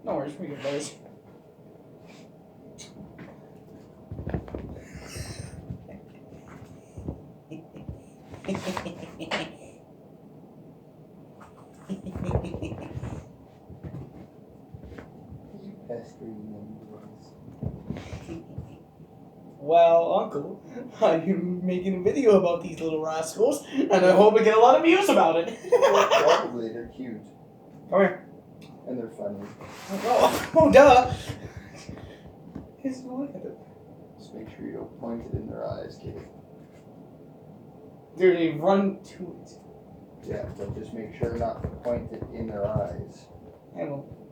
No worries, we get those. Well, Uncle, I'm making a video about these little rascals, and I hope I get a lot of views about it. Probably, they're cute. Come here. And they're funny. Oh, duh. Just look at it. Just make sure you don't point it in their eyes, kid. Dude, they run to it. Yeah, but just make sure not to point it in their eyes. I will.